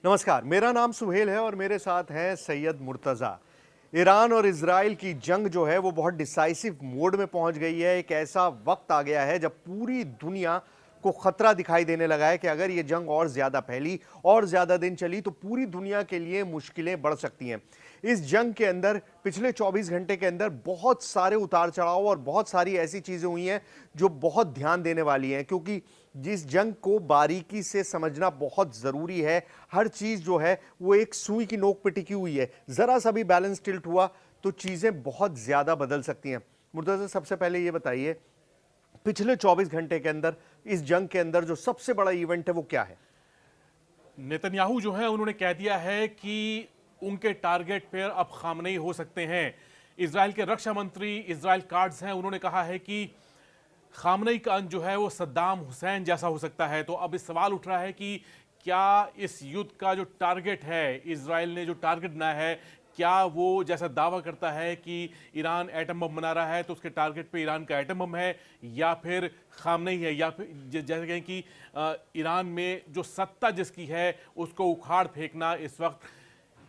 नमस्कार, मेरा नाम सुहेल है और मेरे साथ हैं सैयद मुर्तज़ा। ईरान और इज़राइल की जंग जो है वो बहुत डिसाइसिव मोड में पहुंच गई है। एक ऐसा वक्त आ गया है जब पूरी दुनिया को खतरा दिखाई देने लगा है कि अगर ये जंग और ज़्यादा फैली और ज़्यादा दिन चली तो पूरी दुनिया के लिए मुश्किलें बढ़ सकती हैं। इस जंग के अंदर पिछले 24 घंटे के अंदर बहुत सारे उतार चढ़ाव और बहुत सारी ऐसी चीज़ें हुई हैं जो बहुत ध्यान देने वाली हैं, क्योंकि जिस जंग को बारीकी से समझना बहुत ज़रूरी है। हर चीज़ जो है वो एक सुई की नोक पे टिकी हुई है। ज़रा सा भी बैलेंस टिल्ट हुआ तो चीज़ें बहुत ज़्यादा बदल सकती हैं। मुर्तज़ा, सबसे पहले ये बताइए, पिछले 24 घंटे के अंदर इस जंग के अंदर जो सबसे बड़ा इवेंट है वो क्या है? नेतन्याहू जो है उन्होंने कह दिया है कि उनके टारगेट पर अब खामनेई हो सकते हैं। इजराइल के रक्षा मंत्री इजराइल कार्ड्स हैं, उन्होंने कहा है कि खामनेई का अंत जो है वो सद्दाम हुसैन जैसा हो सकता है। तो अब इस सवाल उठ रहा है कि क्या इस युद्ध का जो टारगेट है, इजराइल ने जो टारगेट बनाया है, क्या वो जैसा दावा करता है कि ईरान एटम बम बना रहा है तो उसके टारगेट पे ईरान का एटम बम है, या फिर खामनेई है, या फिर जैसे कहें कि ईरान में जो सत्ता जिसकी है उसको उखाड़ फेंकना इस वक्त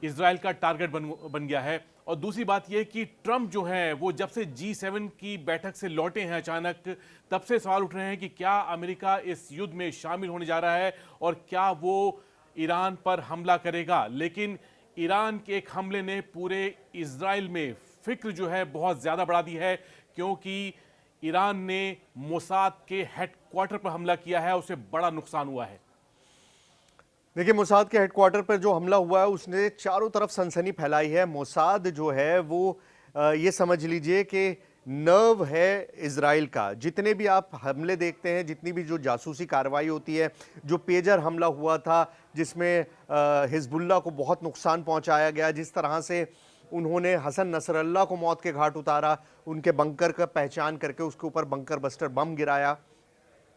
इजराइल का टारगेट बन गया है। और दूसरी बात यह कि ट्रंप जो है वो जब से G7 की बैठक से लौटे हैं अचानक, तब से सवाल उठ रहे हैं कि क्या अमेरिका इस युद्ध में शामिल होने जा रहा है और क्या वो ईरान पर हमला करेगा। लेकिन ईरान के एक हमले ने पूरे इजराइल में फिक्र जो है बहुत ज़्यादा बढ़ा दी है, क्योंकि ईरान ने मोसाद के हेडक्वार्टर पर हमला किया है, उसे बड़ा नुकसान हुआ है। देखिए, मोसाद के हेडक्वार्टर पर जो हमला हुआ है उसने चारों तरफ सनसनी फैलाई है। मोसाद जो है वो ये समझ लीजिए कि नर्व है इजराइल का। जितने भी आप हमले देखते हैं, जितनी भी जो जासूसी कार्रवाई होती है, जो पेजर हमला हुआ था जिसमें हिजबुल्लाह को बहुत नुकसान पहुंचाया गया, जिस तरह से उन्होंने हसन नसरल्लाह को मौत के घाट उतारा, उनके बंकर का पहचान करके उसके ऊपर बंकर बस्टर बम गिराया,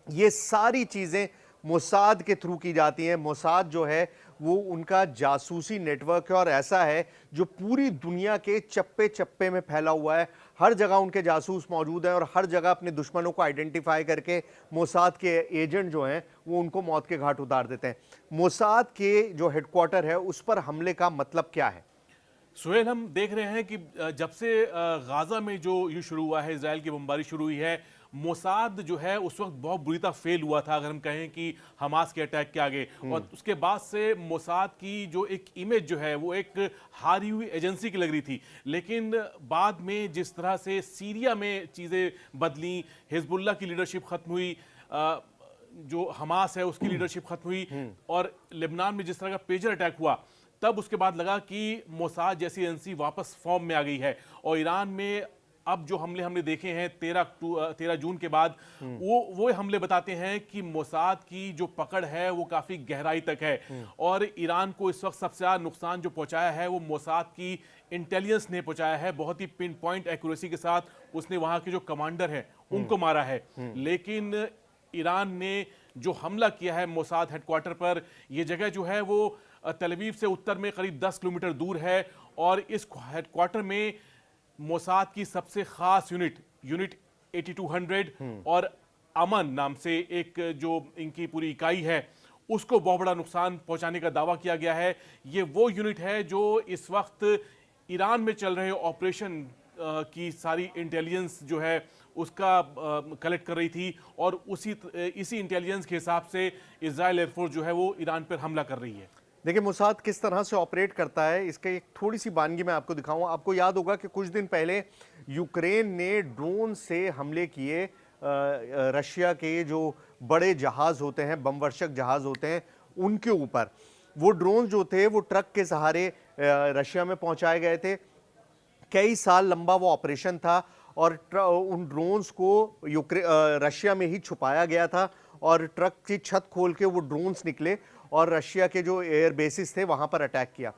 ये सारी चीज़ें मोसाद के थ्रू की जाती हैं। मोसाद जो है वो उनका जासूसी नेटवर्क है और ऐसा है जो पूरी दुनिया के चप्पे चप्पे में फैला हुआ है। हर जगह उनके जासूस मौजूद हैं और हर जगह अपने दुश्मनों को आइडेंटिफाई करके मोसाद के एजेंट जो हैं वो उनको मौत के घाट उतार देते हैं। मोसाद के जो हेडक्वार्टर है उस पर हमले का मतलब क्या है? सुहेल, हम देख रहे हैं कि जब से गाजा में जो युद्ध शुरू हुआ है, इजराइल की बमबारी शुरू हुई है, मोसाद जो है उस वक्त बहुत बुरी तरह फेल हुआ था, अगर हम कहें कि हमास के अटैक के आगे। और उसके बाद से मोसाद की जो एक इमेज जो है वो एक हारी हुई एजेंसी की लग रही थी। लेकिन बाद में जिस तरह से सीरिया में चीज़ें बदली, हिजबुल्लाह की लीडरशिप खत्म हुई, जो हमास है उसकी लीडरशिप खत्म हुई, और लेबनान में जिस तरह का पेजर अटैक हुआ, तब उसके बाद लगा कि मोसाद जैसी एजेंसी वापस फॉर्म में आ गई है। और ईरान में अब जो हमले हमने देखे हैं 13 जून के बाद, वो हमले बताते हैं कि मोसाद की जो पकड़ है वो काफ़ी गहराई तक है। और ईरान को इस वक्त सबसे ज़्यादा नुकसान जो पहुंचाया है वो मोसाद की इंटेलिजेंस ने पहुंचाया है। बहुत ही पिन पॉइंट एक्यूरेसी के साथ उसने वहाँ के जो कमांडर हैं उनको मारा है। लेकिन ईरान ने जो हमला किया है मोसाद हेडक्वार्टर पर, यह जगह जो है वो तल अवीव से उत्तर में करीब 10 किलोमीटर दूर है। और इस हेडक्वार्टर में मोसाद की सबसे खास यूनिट 8200 और अमन नाम से एक जो इनकी पूरी इकाई है उसको बहुत बड़ा नुकसान पहुंचाने का दावा किया गया है। ये वो यूनिट है जो इस वक्त ईरान में चल रहे ऑपरेशन की सारी इंटेलिजेंस जो है उसका कलेक्ट कर रही थी, और इसी इंटेलिजेंस के हिसाब से इजराइल एयरफोर्स जो है वो ईरान पर हमला कर रही है। देखिए, मोसाद किस तरह से ऑपरेट करता है इसका एक थोड़ी सी वानगी मैं आपको दिखाऊं। आपको याद होगा कि कुछ दिन पहले यूक्रेन ने ड्रोन से हमले किए रशिया के जो बड़े जहाज होते हैं, बमवर्षक जहाज होते हैं, उनके ऊपर। वो ड्रोन जो थे वो ट्रक के सहारे रशिया में पहुंचाए गए थे। कई साल लंबा वो ऑपरेशन था और उन ड्रोन्स को रशिया में ही छुपाया गया था और ट्रक की छत खोल के वो ड्रोन्स निकले और रशिया के जो एयर बेसिस थे वहां पर अटैक किया।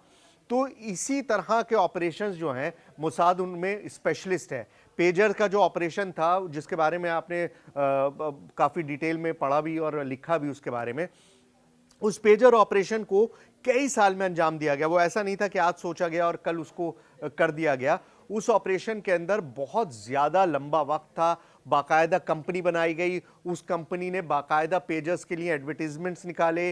तो इसी तरह के ऑपरेशंस जो हैं मोसाद उनमें स्पेशलिस्ट है। पेजर का जो ऑपरेशन था जिसके बारे में आपने काफ़ी डिटेल में पढ़ा भी और लिखा भी उसके बारे में, उस पेजर ऑपरेशन को कई साल में अंजाम दिया गया। वो ऐसा नहीं था कि आज सोचा गया और कल उसको कर दिया गया। उस ऑपरेशन के अंदर बहुत ज़्यादा लंबा वक्त था, बाकायदा कंपनी बनाई गई, उस कंपनी ने बाकायदा पेजर्स के लिए एडवर्टीजमेंट्स निकाले,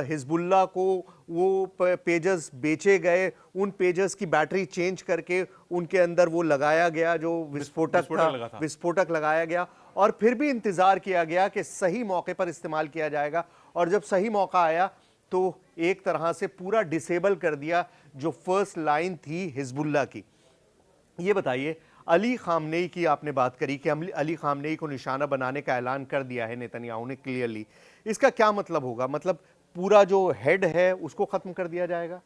हिजबुल्लाह को वो पेजर्स बेचे गए, उन पेजर्स की बैटरी चेंज करके उनके अंदर वो लगाया गया जो विस्फोटक था, विस्फोटक लगाया गया, और फिर भी इंतजार किया गया कि सही मौके पर इस्तेमाल किया जाएगा, और जब सही मौका आया तो एक तरह से पूरा डिसेबल कर दिया जो फर्स्ट लाइन थी हिजबुल्लाह की। ये बताइए, अली खामनेई की आपने बात करी कि अली खामनेई को निशाना बनाने का ऐलान कर दिया है नेतन्याहू ने क्लियरली, इसका क्या मतलब होगा? मतलब पूरा जो हेड है उसको खत्म कर दिया जाएगा?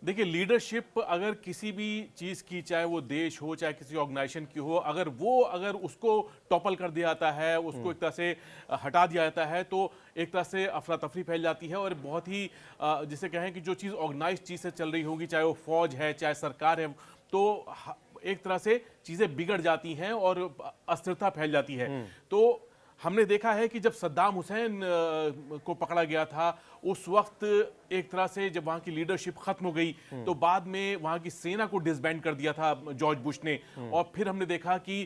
देखिए, लीडरशिप अगर किसी भी चीज़ की, चाहे वो देश हो चाहे किसी ऑर्गेनाइजेशन की हो, अगर उसको टॉपल कर दिया जाता है, उसको एक तरह से हटा दिया जाता है, तो एक तरह से अफरा तफरी फैल जाती है, और बहुत ही जिसे कहें कि जो चीज़ ऑर्गेनाइज चीज़ से चल रही होगी, चाहे वो फौज है चाहे सरकार है, तो एक तरह से चीज़ें बिगड़ जाती हैं और अस्थिरता फैल जाती है। तो हमने देखा है कि जब सद्दाम हुसैन को पकड़ा गया था, उस वक्त एक तरह से जब वहाँ की लीडरशिप खत्म हो गई, तो बाद में वहाँ की सेना को डिसबैंड कर दिया था जॉर्ज बुश ने, और फिर हमने देखा कि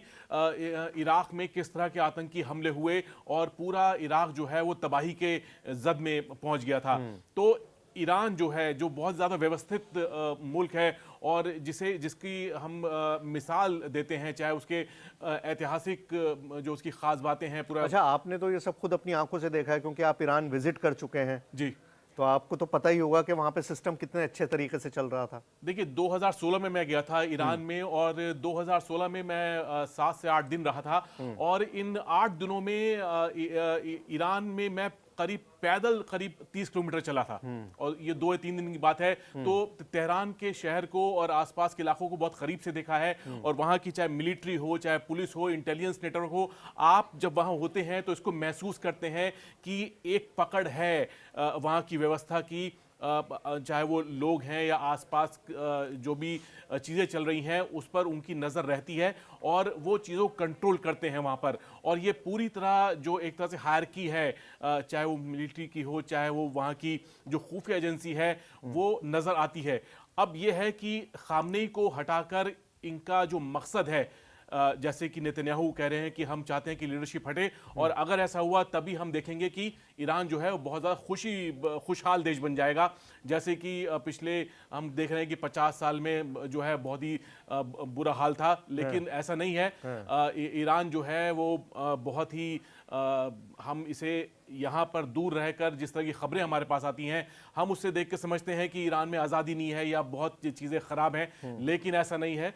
इराक में किस तरह के आतंकी हमले हुए और पूरा इराक जो है वो तबाही के जद में पहुँच गया था। तो ईरान जो है, जो बहुत ज़्यादा व्यवस्थित मुल्क है और जिसकी हम मिसाल देते हैं, चाहे उसके ऐतिहासिक जो उसकी ख़ास बातें हैं पूरा। अच्छा, आपने तो ये सब खुद अपनी आंखों से देखा है क्योंकि आप ईरान विजिट कर चुके हैं जी, तो आपको तो पता ही होगा कि वहाँ पे सिस्टम कितने अच्छे तरीके से चल रहा था। देखिए 2016 में मैं गया था ईरान में, और 2016 में मैं 7 से 8 दिन रहा था, और इन 8 दिनों में ईरान में मैं पैदल करीब 30 किलोमीटर चला था, और ये 2 या 3 दिन की बात है। तो तेहरान के शहर को और आसपास के इलाकों को बहुत करीब से देखा है, और वहाँ की चाहे मिलिट्री हो चाहे पुलिस हो, इंटेलिजेंस नेटवर्क हो, आप जब वहाँ होते हैं तो इसको महसूस करते हैं कि एक पकड़ है वहाँ की व्यवस्था की, चाहे वो लोग हैं या आसपास जो भी चीज़ें चल रही हैं उस पर उनकी नज़र रहती है, और वो चीज़ों को कंट्रोल करते हैं वहाँ पर। और ये पूरी तरह जो एक तरह से हायरकी है, चाहे वो मिलिट्री की हो चाहे वो वहाँ की जो खुफिया एजेंसी है, वो नज़र आती है। अब ये है कि खामनेई को हटाकर इनका जो मकसद है, जैसे कि नेतन्याहू कह रहे हैं कि हम चाहते हैं कि लीडरशिप हटे, और अगर ऐसा हुआ तभी हम देखेंगे कि ईरान जो है वो बहुत ज़्यादा खुशहाल देश बन जाएगा। जैसे कि पिछले हम देख रहे हैं कि 50 साल में जो है बहुत ही बुरा हाल था, लेकिन ऐसा नहीं है। ईरान जो है वो बहुत ही हम इसे यहाँ पर दूर रहकर जिस तरह की खबरें हमारे पास आती हैं, हम उससे देख के समझते हैं कि ईरान में आज़ादी नहीं है या बहुत चीज़ें ख़राब हैं, लेकिन ऐसा नहीं है।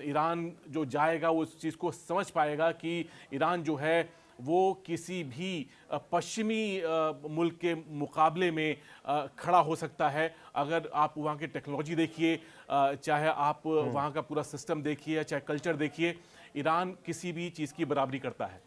ईरान जो जाएगा वो उस चीज़ को समझ पाएगा कि ईरान जो है वो किसी भी पश्चिमी मुल्क के मुकाबले में खड़ा हो सकता है। अगर आप वहाँ की टेक्नोलॉजी देखिए, चाहे आप वहाँ का पूरा सिस्टम देखिए, चाहे कल्चर देखिए, ईरान किसी भी चीज़ की बराबरी करता है।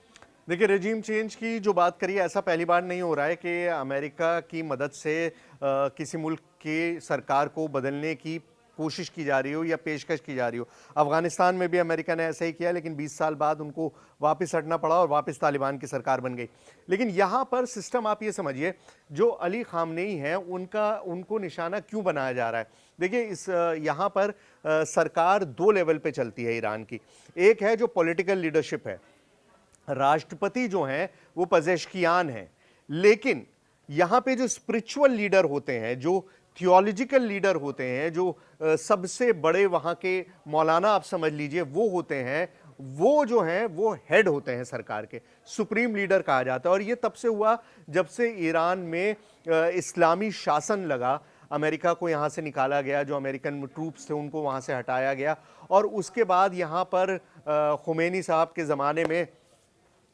देखिए, रेजिम चेंज की जो बात करिए, ऐसा पहली बार नहीं हो रहा है कि अमेरिका की मदद से किसी मुल्क की सरकार को बदलने की कोशिश की जा रही हो या पेशकश की जा रही हो। अफगानिस्तान में भी अमेरिका ने ऐसा ही किया, लेकिन 20 साल बाद उनको वापस हटना पड़ा और वापस तालिबान की सरकार बन गई। लेकिन यहाँ पर सिस्टम आप ये समझिए, जो अली खामनेई हैं उनको निशाना क्यों बनाया जा रहा है? देखिए, यहाँ पर सरकार 2 लेवल पे चलती है ईरान की। एक है जो पॉलिटिकल लीडरशिप है, राष्ट्रपति जो हैं वो पजेश्कियान हैं, लेकिन यहाँ पे जो स्पिरिचुअल लीडर होते हैं, जो थियोलॉजिकल लीडर होते हैं, जो सबसे बड़े वहाँ के मौलाना आप समझ लीजिए वो होते हैं, वो जो हैं वो हेड होते हैं सरकार के, सुप्रीम लीडर कहा जाता है। और ये तब से हुआ जब से ईरान में इस्लामी शासन लगा, अमेरिका को यहाँ से निकाला गया, जो अमेरिकन ट्रूप्स थे उनको वहाँ से हटाया गया, और उसके बाद यहाँ पर खुमैनी साहब के ज़माने में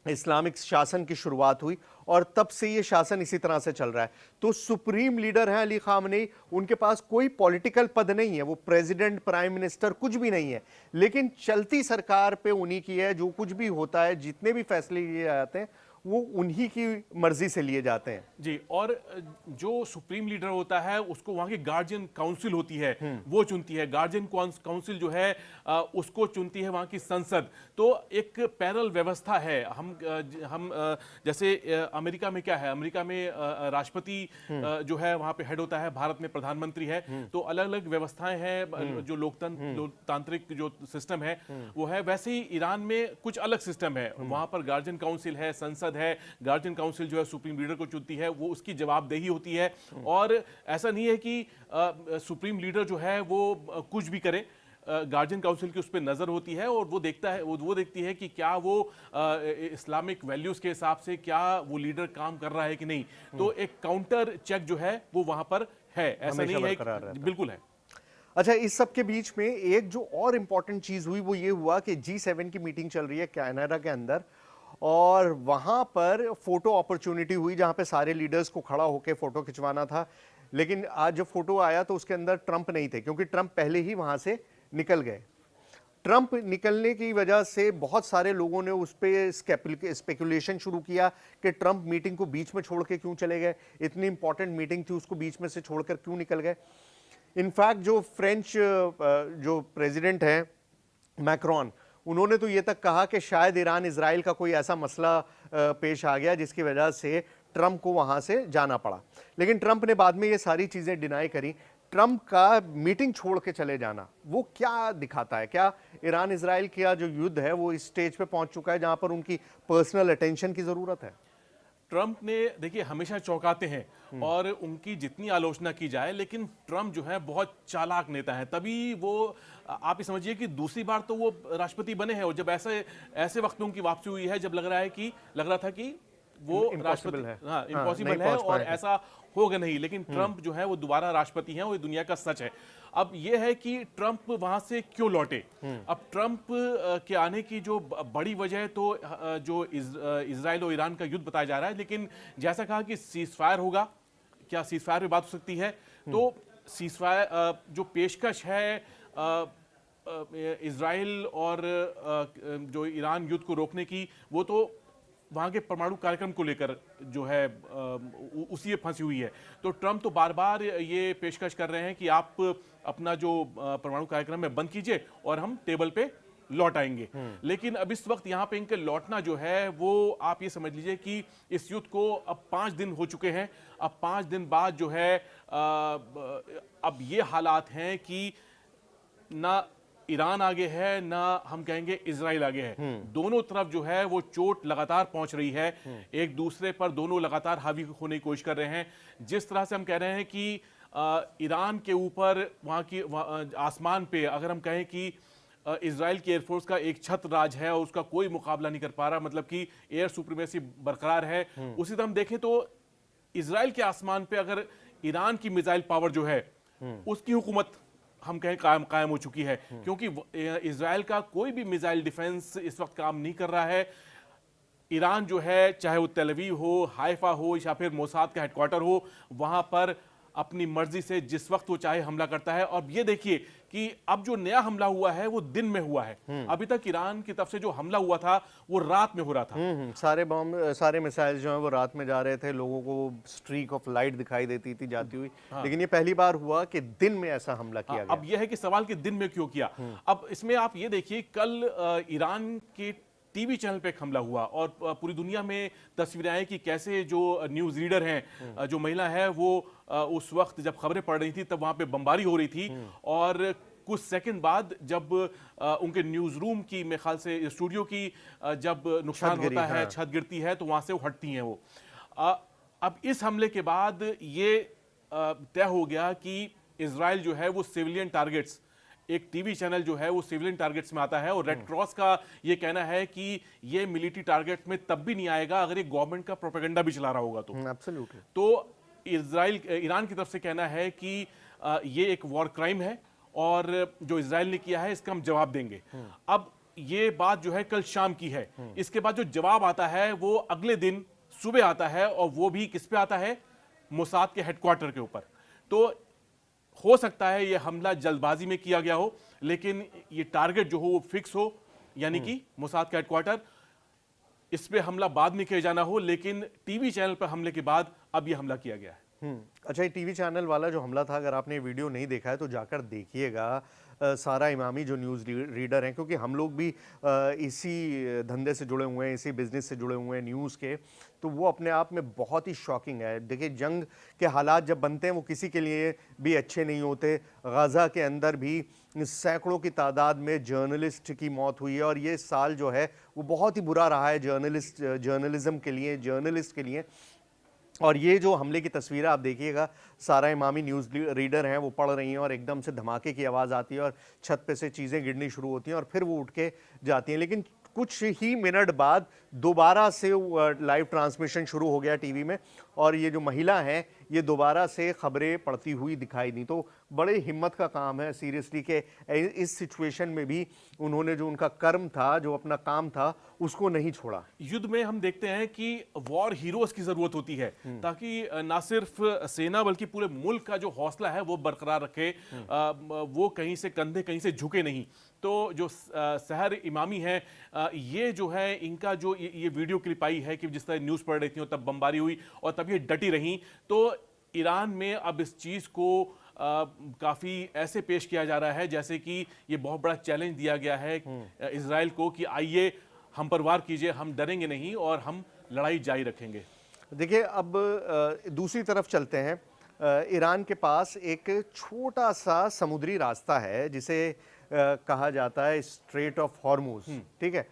इस्लामिक शासन की शुरुआत हुई, और तब से ये शासन इसी तरह से चल रहा है। तो सुप्रीम लीडर हैं अली खामनेई, उनके पास कोई पॉलिटिकल पद नहीं है, वो प्रेसिडेंट प्राइम मिनिस्टर कुछ भी नहीं है, लेकिन चलती सरकार पे उन्हीं की है। जो कुछ भी होता है, जितने भी फैसले लिए जाते हैं वो उन्हीं की मर्जी से लिए जाते हैं। जी, और जो सुप्रीम लीडर होता है उसको वहाँ की गार्जियन काउंसिल होती है, वो चुनती है। गार्जियन काउंसिल जो है उसको चुनती है वहाँ की संसद। तो एक पैरेलल व्यवस्था है। जैसे अमेरिका में क्या है, अमेरिका में राष्ट्रपति जो है वहाँ पे हेड होता है, भारत में प्रधानमंत्री है। तो अलग अलग व्यवस्थाएं हैं, जो लोकतांत्रिक जो सिस्टम है वो है। वैसे ही ईरान में कुछ अलग सिस्टम है। वहाँ पर गार्जियन काउंसिल है, संसद है। गार्जियन काउंसिल जो है सुप्रीम लीडर को चुनती है, वो उसकी जवाबदेही होती है। और ऐसा नहीं है कि सुप्रीम लीडर जो है वो कुछ भी करे। गार्जियन काउंसिल की उस पर नजर होती है और वो देखता है, वो देखती है कि क्या वो इस्लामिक वैल्यूज के हिसाब से क्या वो लीडर काम कर रहा है कि नहीं। तो एक काउंटर चेक जो है वो वहां पर है, ऐसा नहीं है बिल्कुल है। अच्छा, इस सब के बीच में एक जो और इम्पोर्टेंट चीज हुई वो ये हुआ कि G7 की मीटिंग चल रही है कनाडा के अंदर, और वहां पर फोटो अपॉर्चुनिटी हुई जहां पे सारे लीडर्स को खड़ा होकर फोटो खिंचवाना था। लेकिन आज जब फोटो आया तो उसके अंदर ट्रंप नहीं थे, क्योंकि ट्रंप पहले ही वहां से निकल गए। ट्रंप निकलने की वजह से बहुत सारे लोगों ने उस पर स्पेकुलेशन शुरू किया कि ट्रंप मीटिंग को बीच में छोड़ के क्यों चले गए, इतनी इंपॉर्टेंट मीटिंग थी उसको बीच में से छोड़कर क्यों निकल गए। इनफैक्ट जो फ्रेंच जो प्रेसिडेंट हैं मैक्रॉन, उन्होंने तो ये तक कहा कि शायद ईरान इजराइल का कोई ऐसा मसला पेश आ गया जिसकी वजह से ट्रंप को वहां से जाना पड़ा। लेकिन ट्रंप ने बाद में ये सारी चीजें डिनाई करी। ट्रंप का मीटिंग छोड़ के चले जाना वो क्या दिखाता है? क्या ईरान इजराइल का जो युद्ध है वो इस स्टेज पे पहुंच चुका है जहां पर उनकी पर्सनल अटेंशन की जरूरत है? ट्रंप ने देखिए हमेशा चौंकाते हैं और उनकी जितनी आलोचना की जाए, लेकिन ट्रंप जो है बहुत चालाक नेता है। तभी वो आप ये समझिए कि दूसरी बार तो वो राष्ट्रपति बने हैं, और जब ऐसे वक्त में उनकी वापसी हुई है जब लग रहा था कि वो राष्ट्रपति है, हाँ इम्पॉसिबल है और ऐसा होगा नहीं। लेकिन ट्रंप जो है वो दोबारा राष्ट्रपति हैं, वो दुनिया का सच है। अब ये है कि ट्रंप वहां से क्यों लौटे। अब ट्रंप के आने की जो बड़ी वजह तो जो इजराइल और ईरान का युद्ध बताया जा रहा है, लेकिन जैसा कहा कि सीज फायर होगा, क्या सीज फायर पे बात हो सकती है? तो सीज फायर जो पेशकश है इजराइल और जो ईरान युद्ध को रोकने की, वो तो वहाँ के परमाणु कार्यक्रम को लेकर जो है उसी में फंसी हुई है। तो ट्रंप तो बार बार ये पेशकश कर रहे हैं कि आप अपना जो परमाणु कार्यक्रम है बंद कीजिए और हम टेबल पे लौट आएंगे। लेकिन अब इस वक्त यहाँ पे इनके लौटना जो है वो आप ये समझ लीजिए कि इस युद्ध को अब 5 दिन हो चुके हैं। अब 5 दिन बाद जो है अब ये हालात हैं कि ना ईरान आगे है ना हम कहेंगे इजराइल आगे है। दोनों तरफ जो है वो चोट लगातार पहुंच रही है, एक दूसरे पर दोनों लगातार हावी होने की कोशिश कर रहे हैं। जिस तरह से हम कह रहे हैं कि ईरान के ऊपर वहाँ की आसमान पे अगर हम कहें कि इजराइल की एयरफोर्स का एक छत राज है और उसका कोई मुकाबला नहीं कर पा रहा, मतलब कि एयर सुप्रीमेसी बरकरार है। उसी तरह हम देखें तो इजराइल के आसमान पे अगर ईरान की मिसाइल पावर जो है उसकी हुकूमत हम कहें कायम हो चुकी है, क्योंकि इजराइल का कोई भी मिसाइल डिफेंस इस वक्त काम नहीं कर रहा है। ईरान जो है चाहे वो तेल अवीव हो, हाइफा हो या फिर मोसाद का हेडक्वार्टर हो, वहां पर अपनी मर्जी से जिस वक्त वो चाहे हमला करता है। और ये देखिए कि अब जो नया हमला हुआ है वो दिन में हुआ है। अभी तक ईरान की तरफ से जो हमला हुआ था वो रात में हो रहा था। सारे बम, सारे मिसाइल जो हैं वो रात में जा रहे थे, लोगों को स्ट्रीक ऑफ लाइट दिखाई देती थी जाती हुई। लेकिन ये पहली बार हुआ कि दिन में ऐसा हमला किया गया। अब यह है कि सवाल कि दिन में क्यों किया। अब इसमें आप ये देखिए, कल ईरान के टीवी चैनल पे एक हमला हुआ और पूरी दुनिया में तस्वीरें आई कि कैसे जो न्यूज़ रीडर हैं, जो महिला है वो उस वक्त जब खबरें पढ़ रही थी तब वहाँ पे बमबारी हो रही थी, और कुछ सेकंड बाद जब उनके न्यूज़ रूम की, मेरे ख्याल से स्टूडियो की जब नुकसान होता है, छत गिरती है, तो वहाँ से वो हटती हैं वो। अब इस हमले के बाद ये तय हो गया कि इजराइल जो है वो सिविलियन टारगेट्स, एक टीवी चैनल जो है वो सिविलियन टारगेट्स में आता है, और रेड क्रॉस का ये कहना है कि ये मिलिट्री टारगेट में तब भी नहीं आएगा अगर ये गवर्नमेंट का प्रोपेगेंडा भी चला रहा होगा तो। एब्सोल्युटली। तो ईरान की तरफ से कहना है कि ये एक वॉर क्राइम है और जो इजराइल ने किया है इसका हम जवाब देंगे। अब ये बात जो है कल शाम की है। इसके बाद जो जवाब आता है वो अगले दिन सुबह आता है, और वो भी किस पे आता है? मोसाद के हेडक्वार्टर के ऊपर। तो हो सकता है ये हमला जल्दबाजी में किया गया हो, लेकिन ये टारगेट जो हो वो फिक्स हो, यानी कि मोसाद का हेडक्वार्टर। इस पे हमला बाद में किया जाना हो, लेकिन टीवी चैनल पर हमले के बाद अब ये हमला किया गया है। अच्छा, ये टीवी चैनल वाला जो हमला था, अगर आपने वीडियो नहीं देखा है तो जाकर देखिएगा। सारा इमामी जो न्यूज़ रीडर हैं, क्योंकि हम लोग भी इसी धंधे से जुड़े हुए हैं, इसी बिज़नेस से जुड़े हुए हैं न्यूज़ के, तो वो अपने आप में बहुत ही शॉकिंग है। देखिए, जंग के हालात जब बनते हैं वो किसी के लिए भी अच्छे नहीं होते। गाज़ा के अंदर भी सैकड़ों की तादाद में जर्नलिस्ट की मौत हुई है और ये साल जो है वो बहुत ही बुरा रहा है जर्नलिज्म के लिए, जर्नलिस्ट के लिए। और ये जो हमले की तस्वीरें आप देखिएगा, सारा इमामी न्यूज़ रीडर हैं, वो पढ़ रही हैं और एकदम से धमाके की आवाज़ आती है और छत पे से चीज़ें गिरनी शुरू होती हैं और फिर वो उठ के जाती हैं। लेकिन कुछ ही मिनट बाद दोबारा से लाइव ट्रांसमिशन शुरू हो गया टीवी में और ये जो महिला हैं, ये दोबारा से खबरें पढ़ती हुई दिखाई दी। तो बड़े हिम्मत का काम है सीरियसली कि इस सिचुएशन में भी उन्होंने जो उनका कर्म था, जो अपना काम था, उसको नहीं छोड़ा। युद्ध में हम देखते हैं कि वॉर हीरोज की जरूरत होती है, ताकि ना सिर्फ सेना बल्कि पूरे मुल्क का जो हौसला है वो बरकरार रखे, वो कहीं से कंधे कहीं से झुके नहीं। तो जो सहर इमामी है, ये जो है इनका जो ये वीडियो क्लिप आई है कि जिस तरह न्यूज़ पढ़ रही थी तब बमबारी हुई और तब ये डटी रही। तो ईरान में अब इस चीज़ को काफ़ी ऐसे पेश किया जा रहा है जैसे कि ये बहुत बड़ा चैलेंज दिया गया है इजराइल को कि आइए हम पर वार कीजिए, हम डरेंगे नहीं और हम लड़ाई जारी रखेंगे। देखिए, अब दूसरी तरफ चलते हैं। ईरान के पास एक छोटा सा समुद्री रास्ता है जिसे कहा जाता है स्ट्रेट ऑफ हॉर्मुज। ठीक है,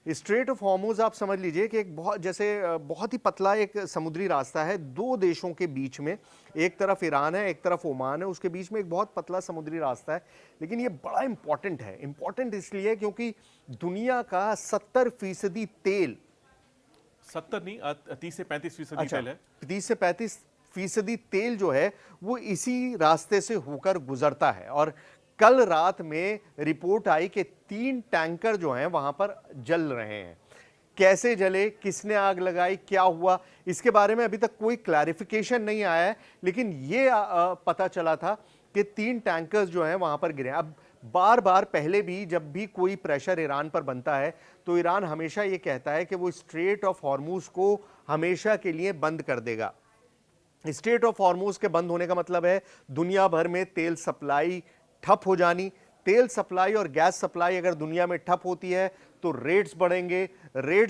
स्ट्रेट ऑफ हॉर्मुज आप समझ लीजिए कि एक बहुत ही पतला एक समुद्री रास्ता है दो देशों के बीच में। एक तरफ ईरान है, एक तरफ ओमान है, उसके बीच में एक बहुत पतला समुद्री रास्ता है। लेकिन ये बड़ा इंपॉर्टेंट है। इंपॉर्टेंट इसलिए क्योंकि दुनिया का 70% तेल, 70 नहीं, 30 से 35% अच्छा, तेल है। 30 से 35% तेल जो है वो इसी रास्ते से होकर गुजरता है। और कल रात में रिपोर्ट आई कि 3 टैंकर जो हैं वहां पर जल रहे हैं। कैसे जले, किसने आग लगाई, क्या हुआ, इसके बारे में अभी तक कोई क्लैरिफिकेशन नहीं आया है। लेकिन ये पता चला था कि 3 टैंकर्स जो हैं वहां पर गिरे। अब बार बार पहले भी जब भी कोई प्रेशर ईरान पर बनता है तो ईरान हमेशा ये कहता है कि वो स्ट्रेट ऑफ हॉर्मुज को हमेशा के लिए बंद कर देगा। स्ट्रेट ऑफ हॉर्मुज के बंद होने का मतलब है दुनिया भर में तेल सप्लाई ठप हो जानी। तेल सप्लाई और गैस सप्लाई अगर दुनिया में ठप होती है तो रेट्स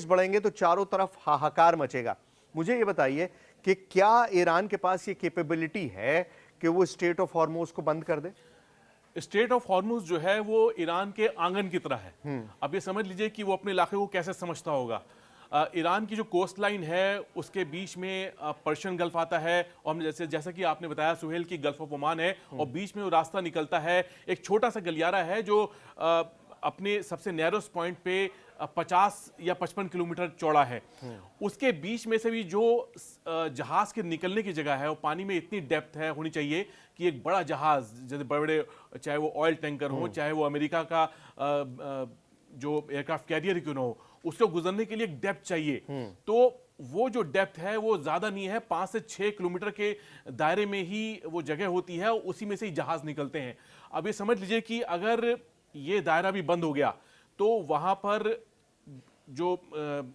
बढ़ेंगे तो चारों तरफ हाहाकार मचेगा। मुझे ये बताइए कि क्या ईरान के पास ये कैपेबिलिटी है कि वो स्ट्रेट ऑफ हॉर्मुज को बंद कर दे? स्टेट ऑफ हॉर्मुज जो है वो ईरान के आंगन की तरह है। अब ये समझ लीजिए कि वो अपने इलाके को कैसे समझता होगा। ईरान की जो कोस्ट लाइन है उसके बीच में पर्शियन गल्फ आता है और जैसा कि आपने बताया सुहेल की गल्फ ऑफ ओमान है और बीच में वो रास्ता निकलता है। एक छोटा सा गलियारा है जो अपने सबसे नैरोस्ट पॉइंट पे 50 या 55 किलोमीटर चौड़ा है। उसके बीच में से भी जो जहाज के निकलने की जगह है वो पानी में इतनी डेप्थ है होनी चाहिए कि एक बड़ा जहाज, जैसे बड़े चाहे वो ऑयल टैंकर हो, चाहे वो अमेरिका का जो एयरक्राफ्ट कैरियर क्यों ना हो, उसको गुजरने के लिए एक डेप्थ चाहिए। तो वो जो डेप्थ है वो ज्यादा नहीं है, 5 से 6 किलोमीटर के दायरे में ही वो जगह होती है, उसी में से ही जहाज निकलते हैं। अब ये समझ लीजिए कि अगर ये दायरा भी बंद हो गया तो वहां पर जो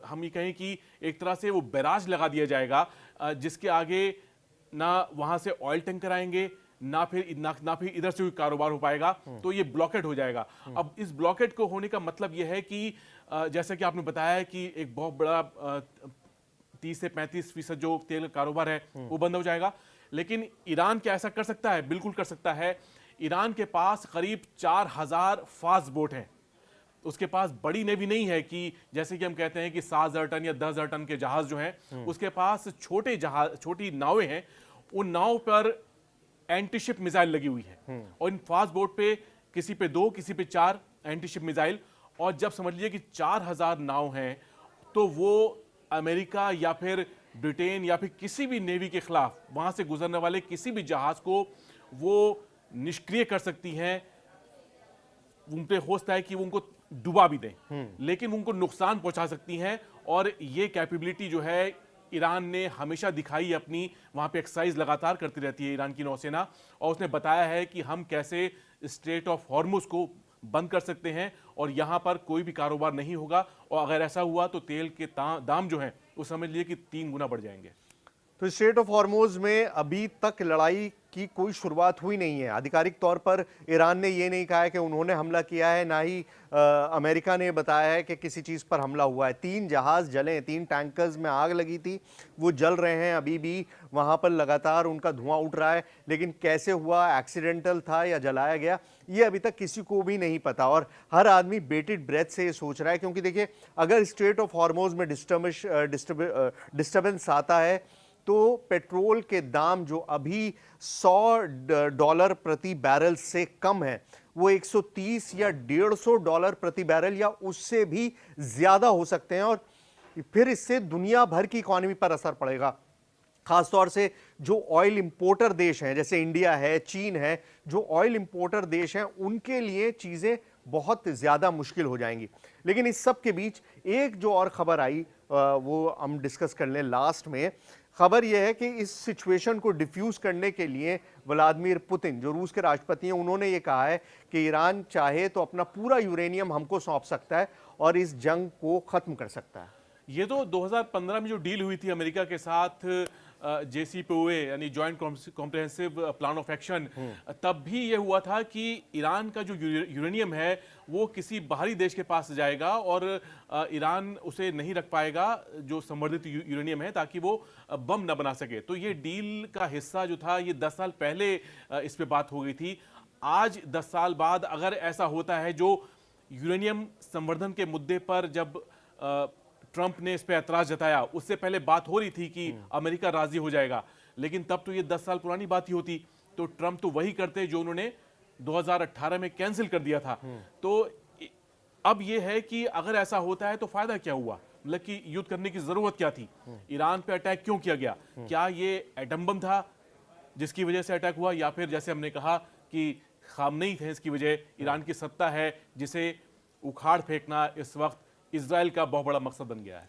हम ये कहें कि एक तरह से वो बैराज लगा दिया जाएगा, जिसके आगे ना वहां से ऑयल टैंकर आएंगे ना फिर इधर से कोई कारोबार हो पाएगा। तो ये ब्लॉकेट हो जाएगा। अब इस ब्लॉकेट को होने का मतलब ये है कि जैसा कि आपने बताया है कि एक बहुत बड़ा 30 से 35% जो तेल का कारोबार है वो बंद हो जाएगा। लेकिन ईरान क्या ऐसा कर सकता है? बिल्कुल कर सकता है। ईरान के पास करीब 4000 फास्ट बोट हैं। उसके पास बड़ी नेवी नहीं है कि जैसे कि हम कहते हैं कि 7000 टन या 10,000 टन के जहाज जो हैं, उसके पास छोटी नावें हैं। उन नाव पर एंटीशिप मिसाइल लगी हुई है और इन फास्ट बोट पे किसी पे 2 किसी पे 4 एंटीशिप मिसाइल। और जब समझ लीजिए कि 4000 नाव हैं तो वो अमेरिका या फिर ब्रिटेन या फिर किसी भी नेवी के खिलाफ वहां से गुजरने वाले किसी भी जहाज को वो निष्क्रिय कर सकती हैं। उन पे हो सकता है कि वो उनको डुबा भी दें, लेकिन उनको नुकसान पहुंचा सकती हैं। और ये कैपेबिलिटी जो है ईरान ने हमेशा दिखाई, अपनी वहां पे एक्सरसाइज लगातार करती रहती है ईरान की नौसेना। और उसने बताया है कि हम कैसे स्ट्रेट ऑफ हॉर्मुज को बंद कर सकते हैं और यहां पर कोई भी कारोबार नहीं होगा। और अगर ऐसा हुआ तो तेल के दाम जो हैं वो समझ लीजिए कि 3 गुना बढ़ जाएंगे। तो स्ट्रेट ऑफ हॉर्मोज में अभी तक लड़ाई की कोई शुरुआत हुई नहीं है। आधिकारिक तौर पर ईरान ने ये नहीं कहा है कि उन्होंने हमला किया है, ना ही अमेरिका ने बताया है कि किसी चीज़ पर हमला हुआ है। 3 जहाज़ जले, 3 टैंकर्स में आग लगी थी, वो जल रहे हैं अभी भी, वहाँ पर लगातार उनका धुआं उठ रहा है। लेकिन कैसे हुआ, एक्सीडेंटल था या जलाया गया, ये अभी तक किसी को भी नहीं पता। और हर आदमी बेटेड ब्रेथ से ये सोच रहा है, क्योंकि देखिए अगर स्ट्रेट ऑफ हॉर्मोज में डिस्टर्बेंस आता है तो पेट्रोल के दाम जो अभी $100 प्रति बैरल से कम है, वो 130 या $150 प्रति बैरल या उससे भी ज्यादा हो सकते हैं। और फिर इससे दुनिया भर की इकोनॉमी पर असर पड़ेगा। खासतौर से जो ऑयल इंपोर्टर देश हैं, जैसे इंडिया है, चीन है, जो ऑयल इंपोर्टर देश हैं, उनके लिए चीजें बहुत ज्यादा मुश्किल हो जाएंगी। लेकिन इस सब के बीच एक जो और खबर आई वो हम डिस्कस कर लें लास्ट में। खबर यह है कि इस सिचुएशन को डिफ्यूज करने के लिए व्लादिमीर पुतिन, जो रूस के राष्ट्रपति हैं, उन्होंने ये कहा है कि ईरान चाहे तो अपना पूरा यूरेनियम हमको सौंप सकता है और इस जंग को खत्म कर सकता है। ये तो 2015 में जो डील हुई थी अमेरिका के साथ, JCPOA यानी joint comprehensive plan of action, तब भी ये हुआ था कि ईरान का जो यूरेनियम है वो किसी बाहरी देश के पास जाएगा और ईरान उसे नहीं रख पाएगा जो संवर्धित यूरेनियम है, ताकि वो बम न बना सके। तो ये डील का हिस्सा जो था, ये 10 साल पहले इस पे बात हो गई थी। आज 10 साल बाद अगर ऐसा होता है, जो यूरेनियम संवर्धन के मुद्दे पर जब ट्रंप ने इस पे ऐतराज जताया, उससे पहले बात हो रही थी कि अमेरिका राजी हो जाएगा, लेकिन तब तो ये 10 साल पुरानी बात ही होती। तो ट्रंप तो वही करते जो उन्होंने 2018 में कैंसिल कर दिया था। तो अब ये है कि अगर ऐसा होता है तो फायदा क्या हुआ, मतलब कि युद्ध करने की जरूरत क्या थी, ईरान पे अटैक क्यों किया गया, क्या ये एटम बम था जिसकी वजह से अटैक हुआ, या फिर जैसे हमने कहा कि खामनेई थे इसकी वजह, ईरान की सत्ता है जिसे उखाड़ फेंकना इस वक्त इजराइल का बहुत बड़ा मकसद बन गया है।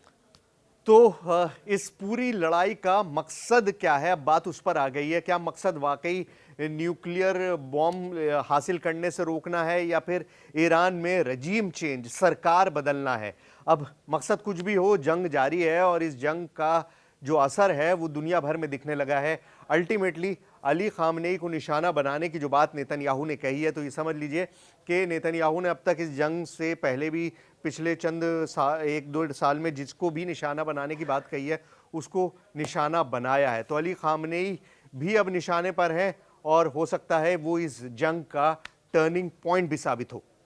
तो इस पूरी लड़ाई का मकसद क्या है, अब बात उस पर आ गई है। क्या मकसद वाकई न्यूक्लियर बॉम्ब हासिल करने से रोकना है, या फिर ईरान में रजीम चेंज, सरकार बदलना है? अब मकसद कुछ भी हो, जंग जारी है और इस जंग का जो असर है वो दुनिया भर में दिखने लगा है। अल्टीमेटली अली खामनेई को निशाना बनाने की जो बात नेतन्याहू ने कही है, तो ये समझ लीजिए कि नेतन्याहू ने अब तक इस जंग से पहले भी पिछले चंद 1-2 साल में जिसको भी निशाना बनाने की बात कही है, उसको निशाना बनाया है। तो अली खामनेई भी अब निशाने पर हैं और हो सकता है वो इस जंग का टर्निंग पॉइंट भी साबित हो।